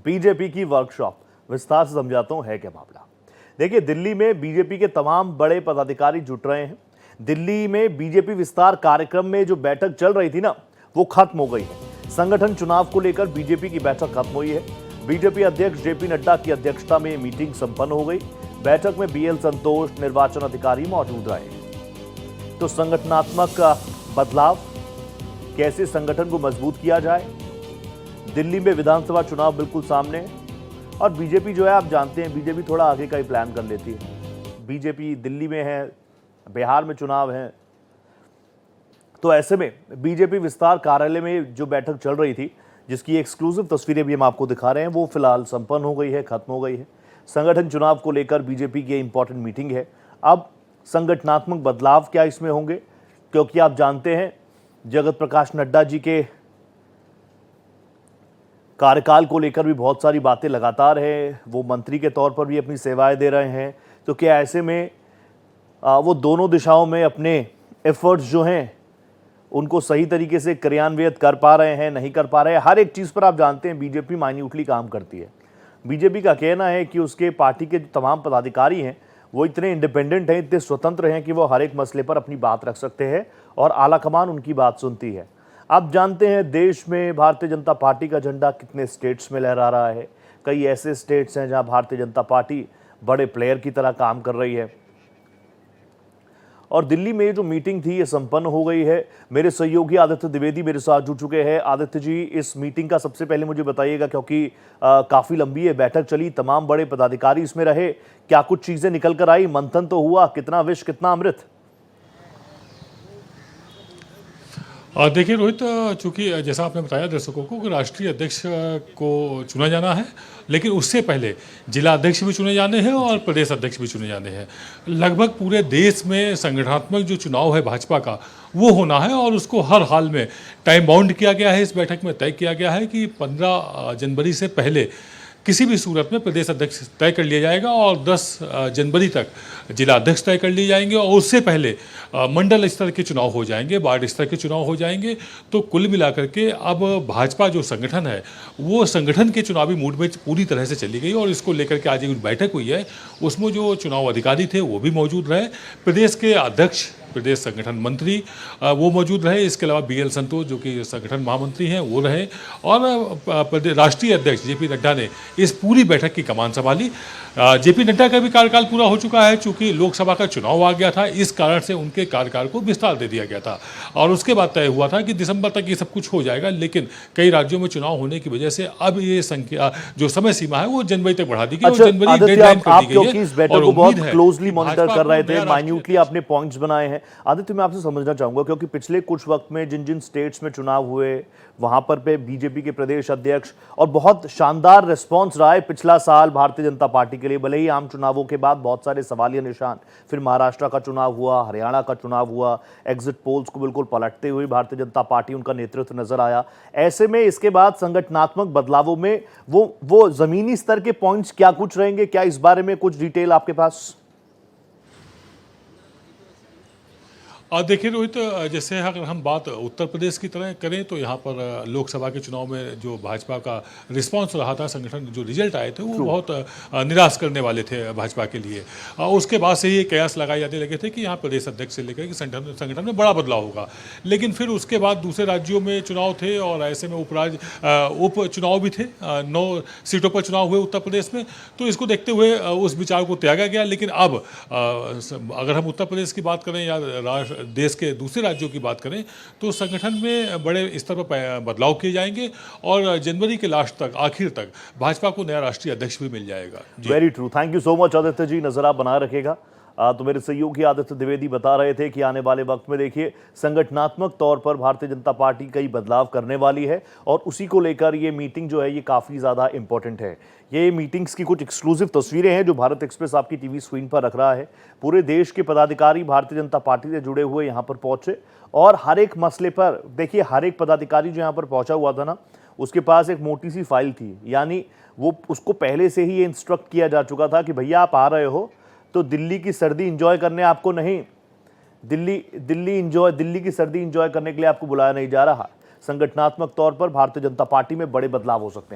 BJP की workshop विस्तार से समझाता हूं है क्या मामला। देखिए, दिल्ली में बीजेपी के तमाम बड़े पदाधिकारी जुट रहे हैं। दिल्ली में बीजेपी विस्तार कार्यक्रम में जो बैठक चल रही थी ना, वो खत्म हो गई है। संगठन चुनाव को लेकर बीजेपी की बैठक खत्म हुई है। बीजेपी अध्यक्ष जेपी नड्डा की अध्यक्षता में मीटिंग संपन्न हो गई। बैठक में बीएल संतोष निर्वाचन अधिकारी मौजूद रहे। तो संगठनात्मक बदलाव, कैसे संगठन को मजबूत किया जाए, दिल्ली में विधानसभा चुनाव बिल्कुल सामने है और बीजेपी जो है, आप जानते हैं, बीजेपी थोड़ा आगे का ही प्लान कर लेती है। बीजेपी दिल्ली में है, बिहार में चुनाव है, तो ऐसे में बीजेपी विस्तार कार्यालय में जो बैठक चल रही थी, जिसकी एक्सक्लूसिव तस्वीरें भी हम आपको दिखा रहे हैं, वो फिलहाल संपन्न हो गई है, खत्म हो गई है। संगठन चुनाव को लेकर बीजेपी की इंपॉर्टेंट मीटिंग है। अब संगठनात्मक बदलाव क्या इसमें होंगे, क्योंकि आप जानते हैं जगत प्रकाश नड्डा जी के कार्यकाल को लेकर भी बहुत सारी बातें लगातार है। वो मंत्री के तौर पर भी अपनी सेवाएं दे रहे हैं। तो क्या ऐसे में वो दोनों दिशाओं में अपने एफर्ट्स जो हैं उनको सही तरीके से क्रियान्वित कर पा रहे हैं, नहीं कर पा रहे हैं? हर एक चीज़ पर आप जानते हैं बीजेपी माइन्यूटली काम करती है। बीजेपी का कहना है कि उसके पार्टी के जो तमाम पदाधिकारी हैं वो इतने इंडिपेंडेंट हैं, इतने स्वतंत्र हैं कि वो हर एक मसले पर अपनी बात रख सकते हैं और आला कमान उनकी बात सुनती है। आप जानते हैं देश में भारतीय जनता पार्टी का झंडा कितने स्टेट्स में लहरा रहा है। कई ऐसे स्टेट्स हैं जहां भारतीय जनता पार्टी बड़े प्लेयर की तरह काम कर रही है। और दिल्ली में जो मीटिंग थी ये संपन्न हो गई है। मेरे सहयोगी आदित्य द्विवेदी मेरे साथ जुड़ चुके हैं। आदित्य जी, इस मीटिंग का सबसे पहले मुझे बताइएगा, क्योंकि काफ़ी लंबी है बैठक चली, तमाम बड़े पदाधिकारी इसमें रहे, क्या कुछ चीज़ें निकल कर आई? मंथन तो हुआ, कितना विष कितना अमृत? देखिए रोहित, चूंकि जैसा आपने बताया दर्शकों को कि राष्ट्रीय अध्यक्ष को चुना जाना है, लेकिन उससे पहले जिला अध्यक्ष भी चुने जाने हैं और प्रदेश अध्यक्ष भी चुने जाने हैं। लगभग पूरे देश में संगठनात्मक जो चुनाव है भाजपा का, वो होना है और उसको हर हाल में टाइम बाउंड किया गया है। इस बैठक में तय किया गया है कि 15 जनवरी से पहले किसी भी सूरत में प्रदेश अध्यक्ष तय कर लिया जाएगा और 10 जनवरी तक जिला अध्यक्ष तय कर लिए जाएंगे और उससे पहले मंडल स्तर के चुनाव हो जाएंगे, वार्ड स्तर के चुनाव हो जाएंगे। तो कुल मिलाकर के अब भाजपा जो संगठन है वो संगठन के चुनावी मूड में पूरी तरह से चली गई और इसको लेकर के आज एक बैठक हुई है। उसमें जो चुनाव अधिकारी थे वो भी मौजूद रहे, प्रदेश के अध्यक्ष, प्रदेश संगठन मंत्री वो मौजूद रहे। इसके अलावा बीएल संतोष जो कि संगठन महामंत्री हैं वो रहे और राष्ट्रीय अध्यक्ष जेपी नड्डा ने इस पूरी बैठक की कमान संभाली। जेपी नड्डा का भी कार्यकाल पूरा हो चुका है, चूंकि लोकसभा का चुनाव आ गया था, इस कारण से उनके कार्यकाल को विस्तार दे दिया गया था और उसके बाद तय हुआ था कि दिसंबर तक ये सब कुछ हो जाएगा। लेकिन कई राज्यों में चुनाव होने की वजह से अब ये संख्या जो समय सीमा है वो जनवरी तक बढ़ा दी गई। अच्छा, जनवरी डेडलाइन कर दी गई है इस बैठक को बहुत क्लोजली मॉनिटर कर रहे थे, माइन्यूटली आपने पॉइंट्स बनाए हैं। आदित्य, मैं आपसे समझना चाहूंगा, क्योंकि पिछले कुछ वक्त में जिन जिन स्टेट्स में चुनाव हुए वहां पर पे बीजेपी के प्रदेश अध्यक्ष और बहुत शानदार रिस्पांस रहा है पिछला साल भारतीय जनता पार्टी के लिए। भले ही आम चुनावों के बाद बहुत सारे सवालिया निशान, फिर महाराष्ट्र का चुनाव हुआ, हरियाणा का चुनाव हुआ, एग्जिट पोल्स को बिल्कुल पलटते हुए भारतीय जनता पार्टी, उनका नेतृत्व नजर आया। ऐसे में इसके बाद संगठनात्मक बदलावों में वो जमीनी स्तर के पॉइंट्स क्या कुछ रहेंगे? क्या इस बारे में कुछ डिटेल आपके पास? देखिए रोहित, जैसे अगर हम बात उत्तर प्रदेश की तरह करें तो यहाँ पर लोकसभा के चुनाव में जो भाजपा का रिस्पांस रहा था, संगठन जो रिजल्ट आए थे वो बहुत निराश करने वाले थे भाजपा के लिए। उसके बाद से ये कयास लगाए जाने लगे थे कि यहाँ प्रदेश अध्यक्ष से लेकर कि संगठन में बड़ा बदलाव होगा। लेकिन फिर उसके बाद दूसरे राज्यों में चुनाव थे और ऐसे में उप चुनाव भी थे, 9 सीटों पर चुनाव हुए उत्तर प्रदेश में। तो इसको देखते हुए उस विचार को त्यागा गया। लेकिन अब अगर हम उत्तर प्रदेश की बात करें या देश के दूसरे राज्यों की बात करें तो संगठन में बड़े स्तर पर बदलाव किए जाएंगे और जनवरी के लास्ट तक, आखिर तक भाजपा को नया राष्ट्रीय अध्यक्ष भी मिल जाएगा। Very true, thank you so much Aditya ji, नजर आप बनाए रखेगा। तो मेरे सहयोगी आदित्य द्विवेदी बता रहे थे कि आने वाले वक्त में देखिए संगठनात्मक तौर पर भारतीय जनता पार्टी कई बदलाव करने वाली है और उसी को लेकर ये मीटिंग जो है ये काफ़ी ज़्यादा इंपॉर्टेंट है। ये मीटिंग्स की कुछ एक्सक्लूसिव तस्वीरें हैं जो भारत एक्सप्रेस आपकी टीवी स्क्रीन पर रख रहा है। पूरे देश के पदाधिकारी भारतीय जनता पार्टी से जुड़े हुए यहाँ पर पहुंचे और हर एक मसले पर देखिए, हर एक पदाधिकारी जो यहाँ पर पहुंचा हुआ था ना, उसके पास एक मोटी सी फाइल थी, यानी वो उसको पहले से ही ये इंस्ट्रक्ट किया जा चुका था कि भैया आप आ रहे हो तो दिल्ली की सर्दी इंजॉय करने आपको नहीं, दिल्ली की सर्दी इंजॉय करने के लिए आपको बुलाया नहीं जा रहा। संगठनात्मक तौर पर भारतीय जनता पार्टी में बड़े बदलाव हो सकते हैं।